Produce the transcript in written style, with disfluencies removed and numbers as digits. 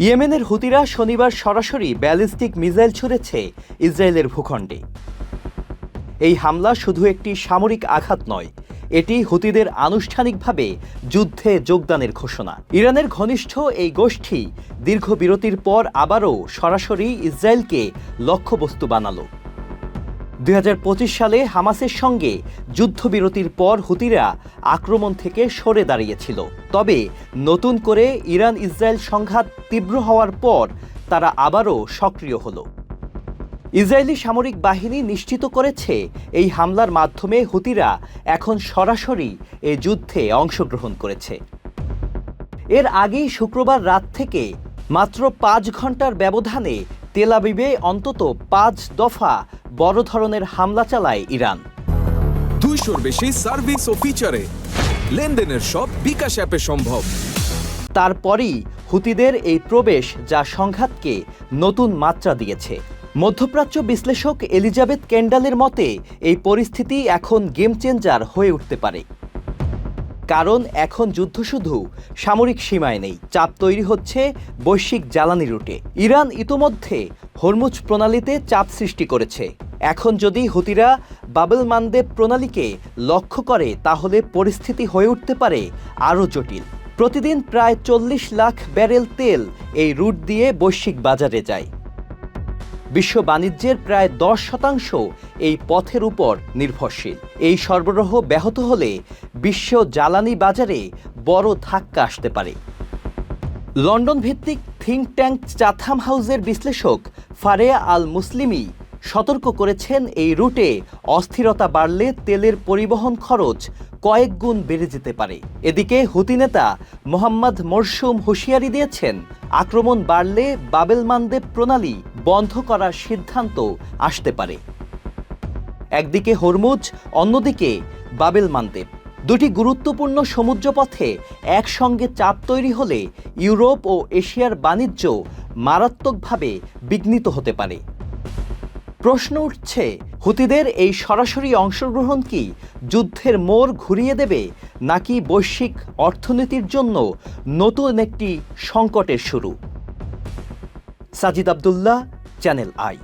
ইয়েমেনের হুতিরা শনিবার সরাসরি ব্যালিস্টিক মিসাইল ছুড়েছে ইসরায়েলের ভূখণ্ডে। এই হামলা শুধু একটি সামরিক আঘাত নয়, এটি হুতিদের আনুষ্ঠানিকভাবে যুদ্ধে যোগদানের ঘোষণা। ইরানের ঘনিষ্ঠ এই গোষ্ঠী দীর্ঘ বিরতির পর আবারও সরাসরি ইসরায়েলকে লক্ষ্যবস্তু বানালো। 2025 সালে হামাসের সঙ্গে যুদ্ধবিরতির পর হুতিরা আক্রমণ থেকে সরে দাঁড়িয়েছিল। তবে নতুন করে ইরান ইসরায়েল সংঘাত তীব্র হওয়ার পর তারা আবারও সক্রিয় হলো। ইসরায়েলি সামরিক বাহিনী নিশ্চিত করেছে এই হামলার মাধ্যমে হুতিরা এখন সরাসরি এই যুদ্ধে অংশগ্রহণ করেছে। এর আগেই শুক্রবার রাত থেকে মাত্র 5 ঘন্টার ব্যবধানে তেল আবিবে অন্তত 5 দফা বড় ধরনের হামলা চালায় ইরান। 200-র বেশি সার্ভিস ও ফিচারে লেনদেনের সব বিকাশ অ্যাপে সম্ভব। তারপরই হুতিদের এই প্রবেশ যা সংঘাতকে নতুন মাত্রা দিয়েছে। মধ্যপ্রাচ্য বিশ্লেষক এলিজাবেথ কেন্ডালের মতে এই পরিস্থিতি এখন গেম চেঞ্জার হয়ে উঠতে পারে। কারণ এখন যুদ্ধ শুধু সামরিক সীমায় নেই, চাপ তৈরি হচ্ছে বৈশ্বিক জ্বালানি রুটে। ইরান ইতোমধ্যে হরমুজ প্রণালীতে চাপ সৃষ্টি করেছে। এখন যদি হুতিরা বাবেল মানদেব প্রণালীকে লক্ষ্য করে তাহলে পরিস্থিতি হয়ে উঠতে পারে আরও জটিল। প্রতিদিন প্রায় 40 লাখ ব্যারেল তেল এই রুট দিয়ে বৈশ্বিক বাজারে যায়। বিশ্ব বাণিজ্যের প্রায় 10% এই পথের উপর নির্ভরশীল। এই সরবরাহ ব্যাহত হলে বিশ্ব জ্বালানি বাজারে বড় ধাক্কা আসতে পারে। লন্ডন ভিত্তিক থিঙ্ক ট্যাঙ্ক চাথাম হাউসের বিশ্লেষক ফারেয়া আল মুসলিমি সতর্ক করেছেন, এই রুটে অস্থিরতা বাড়লে তেলের পরিবহন খরচ কয়েক গুণ বেড়ে যেতে পারে। এদিকে হুতি নেতা মোহাম্মদ মরসুম হুঁশিয়ারি দিয়েছেন, আক্রমণ বাড়লে বাবেল মানদেব প্রণালী বন্ধ করার সিদ্ধান্ত আসতে পারে। একদিকে হরমুজ, অন্যদিকে বাবেল মানদেব, দুটি গুরুত্বপূর্ণ সমুদ্রপথে একসঙ্গে চাপ তৈরি হলে ইউরোপ ও এশিয়ার বাণিজ্য মারাত্মকভাবে বিঘ্নিত হতে পারে। প্রশ্ন উঠছে, হুতিদের এই সরাসরি অংশগ্রহণ কি যুদ্ধের মোড় ঘুরিয়ে দেবে, নাকি বৈশ্বিক অর্থনীতির জন্য নতুন একটি সংকটের শুরু? Sajid Abdullah, channel I.